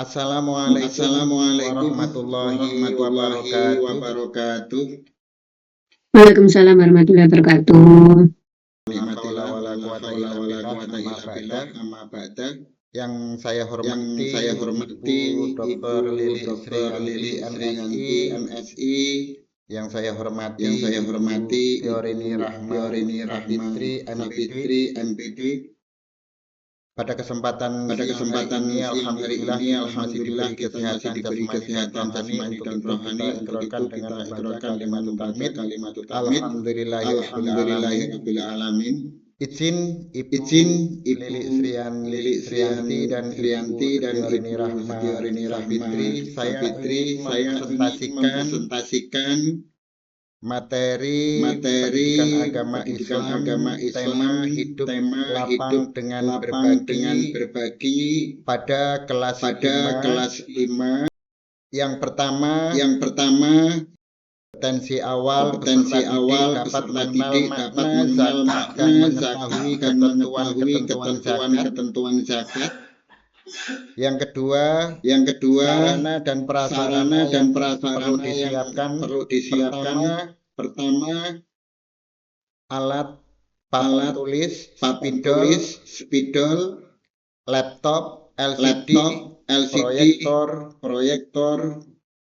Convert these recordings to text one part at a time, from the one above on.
Assalamualaikum warahmatullahi wabarakatuh. Waalaikumsalam warahmatullahi wabarakatuh. Yang saya hormati Ibu Dr. Lili Sriyanti MSI. Yang saya hormati Fiorini Rahma Fitri MPD. Pada kesempatan ini alhamdulillah masih diberi kesehatan jasmani dan rohani untuk itu kita ikrarkan kalimat alhamdulillahirabbil alamin. Izin Lili Sriyanti dan Fiorini Rahma Fitri, saya presentasikan materi pendidikan agama Islam, tema hidup lapang dengan berbagi pada kelas 5. Yang pertama potensi awal dapat mengenal makna zakat dan ketentuan zakat. Yang kedua sarana dan prasarana perlu disiapkan. Pertama alat papan tulis, spidol, laptop, LCD, proyektor,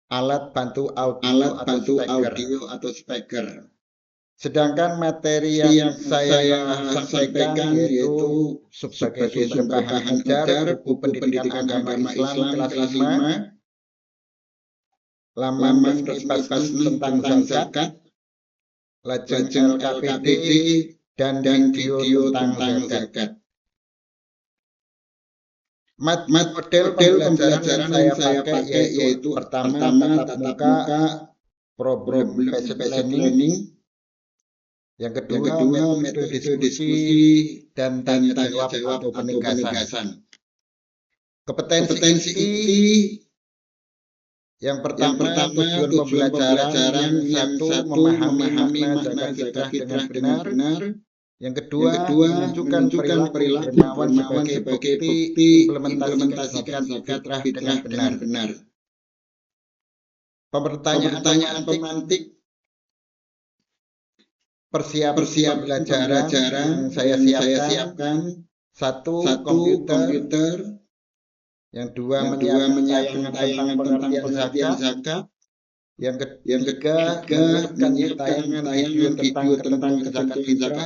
alat bantu audio atau speaker. Sedangkan materi yang saya sampaikan yaitu sebagai sumber bahan ajar buku pendidikan agama Islam kelas 5, laman IPAS tentang zakat, lajeng LKPD, dan video tentang zakat. Model pembelajaran yang saya pakai yaitu pertama tatap muka, problem-based learning. Yang kedua metode diskusi dan tanya jawab atau penegasan. Kompetensi inti yang pertama tujuan pembelajaran yang satu memahami makna zakat dengan benar. Yang kedua menunjukkan perilaku dermawan sebagai bukti implementasikan zakat dengan benar. Pertanyaan pemantik. Persiapan pembelajaran saya siapkan. Satu komputer. Yang dua menyiapkan tayangan tentang zakat. Yang ketiga menyiapkan tayangan video tentang zakat fitrah.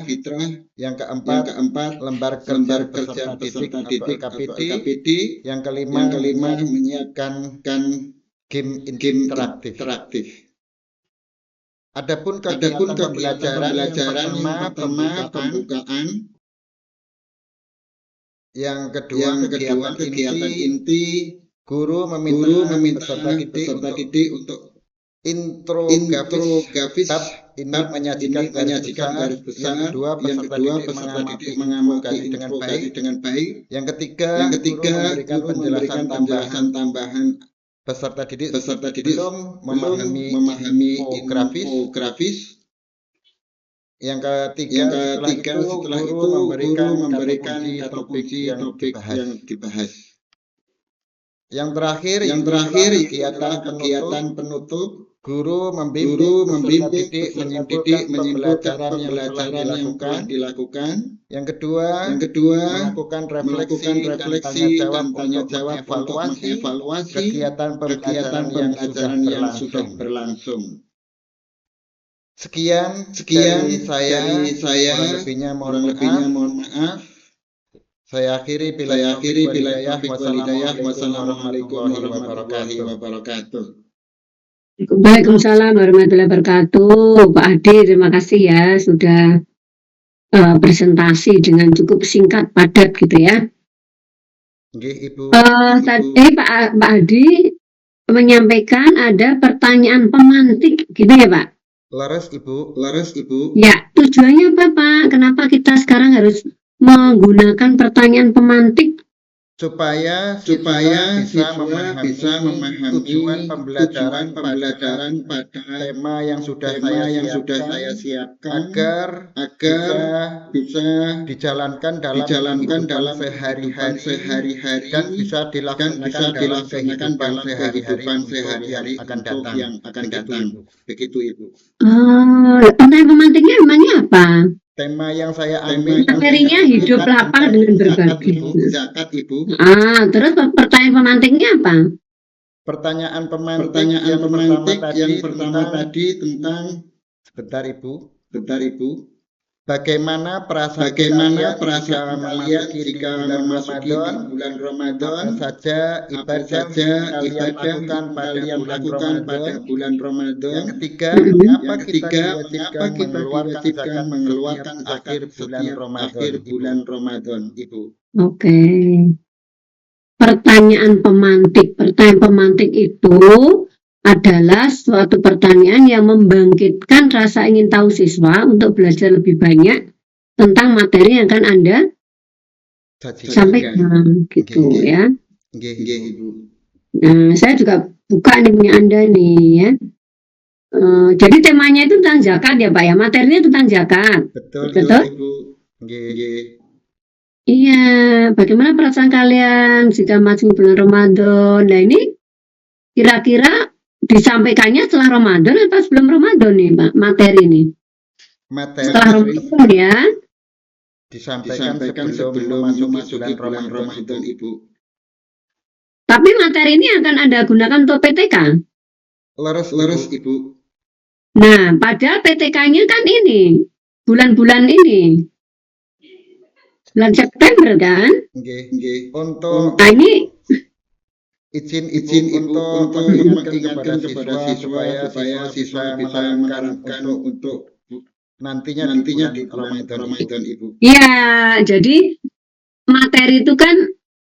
Yang keempat lembar kerja peserta didik LKPD. Yang kelima menyiapkan game interaktif. Adapun kegiatan pembelajaran yang pertama pembukaan. Yang kedua kegiatan inti. Guru meminta peserta didik untuk intrografis. Ini menyajikan garis besar. Yang kedua peserta didik mengamati dengan baik. Yang ketiga guru memberikan penjelasan tambahan. Peserta didik belum memahami infografis. Yang ketiga setelah itu guru memberikan kata kunci topik yang dibahas. Yang terakhir kegiatan penutup. Guru membimbing menyimpulkan pembelajaran yang telah dilakukan. Yang kedua melakukan refleksi dan tanya jawab evaluasi kegiatan pembelajaran yang sudah berlangsung. Sekian dari saya. Lebihnya mohon maaf. Saya akhiri bila wassalamualaikum warahmatullahi wabarakatuh. Waalaikumsalam warahmatullahi wabarakatuh. Pak Adi, terima kasih ya sudah presentasi dengan cukup singkat padat gitu ya. Ibu. Tadi Pak Adi menyampaikan ada pertanyaan pemantik gitu ya Pak? Laras Ibu. Ya, tujuannya apa Pak? Kenapa kita sekarang harus menggunakan pertanyaan pemantik supaya siswa bisa memahami tujuan pembelajaran pada tema yang sudah saya siapkan agar bisa dijalankan dalam kehidupan sehari-hari dan bisa dilaksanakan dalam kehidupan sehari-hari untuk yang akan datang. Begitu Ibu. Tentang pemantiknya namanya apa? Tema yang saya ambil materinya hidup lapang dengan berbagi. Zakat Ibu. Terus pertanyaan pemantiknya apa? Pertanyaan pemantik yang pertama tadi tentang sebentar Ibu. Bagaimana perasaan kalian jika memasuki bulan Ramadan? Apa saja ibadah kalian lakukan pada bulan Ramadan? Yang ketiga, mengapa kita diwajibkan mengeluarkan zakat setiap akhir bulan Ramadan, Ibu? Oke. Pertanyaan pemantik itu adalah suatu pertanyaan yang membangkitkan rasa ingin tahu siswa untuk belajar lebih banyak tentang materi yang akan Anda sampaikan, gitu ya. Nah, saya juga buka nih punya Anda nih ya. Jadi temanya itu tentang zakat ya Pak ya, materinya tentang zakat. Betul? Ibu. Iya, bagaimana perasaan kalian jika masuk bulan Ramadan? Nah ini kira-kira disampaikannya setelah Ramadan atau sebelum Ramadan nih Pak, materi ini? Setelah Ramadan ya. Disampaikan sebelum memasuki bulan Ramadan Ibu. Tapi materi ini akan Anda gunakan untuk PTK? Lurus Ibu. Nah, padahal PTK-nya kan ini, bulan-bulan ini. Bulan September kan? Untuk nah ini izin untuk mengingatkan kepada siswa supaya siswa bisa mengharapkan untuk nantinya di Ramadan Ibu. Iya, jadi materi itu kan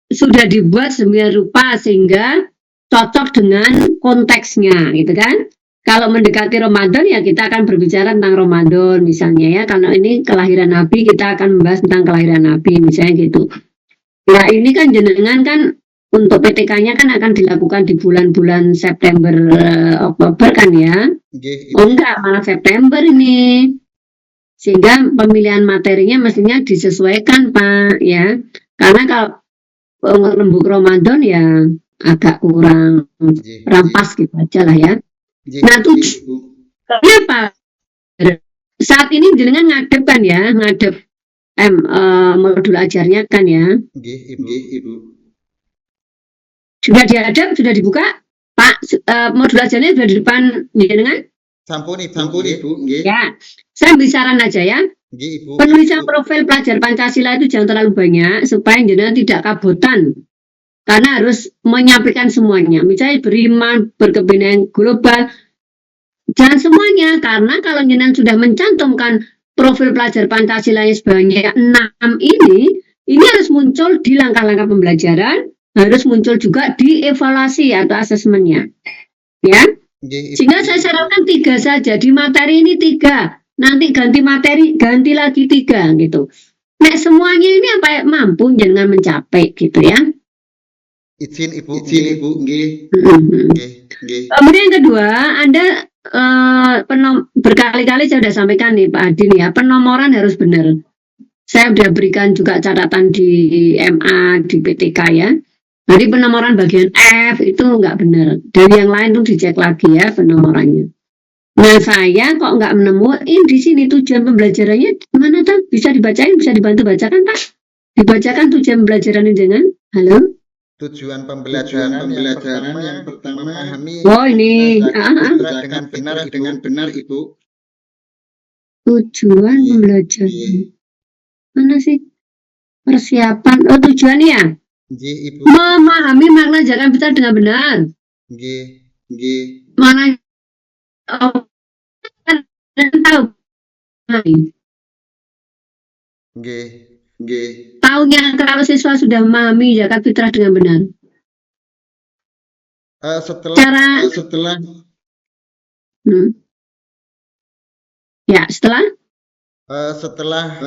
sudah dibuat sedemikian rupa sehingga cocok dengan konteksnya, gitu kan? Kalau mendekati Ramadan ya kita akan berbicara tentang Ramadan misalnya ya. Kalau ini kelahiran Nabi kita akan membahas tentang kelahiran Nabi misalnya gitu. Nah ini kan jenengan kan untuk PTK-nya kan akan dilakukan di bulan-bulan September, Oktober kan ya? Oh enggak, malah September ini. Sehingga pemilihan materinya mestinya disesuaikan Pak ya. Karena kalau rembuk Ramadan ya agak kurang pas gitu aja lah ya. Nah kenapa saat ini jenengan ngadep kan ya, modul ajarnya kan ya. Ibu. Sudah dihadap, sudah dibuka Pak, modul ajarnya sudah di depan jenengan. Sampun Ibu. Ya, saya bisaran aja ya. Ibu. Penulisan profil pelajar Pancasila itu jangan terlalu banyak supaya jenengan tidak kabotan. Karena harus menyampaikan semuanya. Misalnya beriman, berkebenangan global. Jangan semuanya. Karena kalau jenengan sudah mencantumkan profil pelajar Pancasila sebanyak 6 ini harus muncul di langkah-langkah pembelajaran, harus muncul juga di evaluasi atau asesmennya. Ya. Sehingga saya sarankan 3 saja. Di materi ini 3. Nanti ganti materi, ganti lagi 3 gitu. Nah, semuanya ini apa mampu jangan mencapai gitu ya. Izin Ibu. Kemudian yang kedua, Anda berkali-kali saya sudah sampaikan nih Pak Adin ya, penomoran harus benar. Saya sudah berikan juga catatan di MA, di PTK ya. Jadi penomoran bagian F itu nggak benar. Dan yang lain tuh dicek lagi ya penomorannya. Nah saya kok nggak menemuin di sini tujuan pembelajarannya mana tuh? Bisa dibacain, bisa dibantu bacakan Pak? Dibacakan tujuan pembelajarannya dengan halo? Tujuan pembelajaran yang pertama memahami ini dengan benar Ibu. Tujuan pembelajaran mana sih? Persiapan, tujuan ya? Ibu. Memahami makna zakat fitrah dengan benar. Mana tahunya kalau siswa sudah memahami zakat fitrah dengan benar. Setelah setelah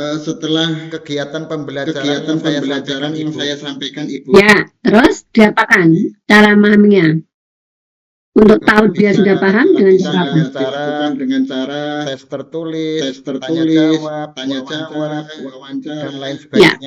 kegiatan pembelajaran yang saya sampaikan Ibu. Ya, terus diapakan cara memahaminya? Untuk tahu dia sudah paham dengan cara dengan cara Ya. tes tertulis, tanya jawab, wawancara, dan lain sebagainya.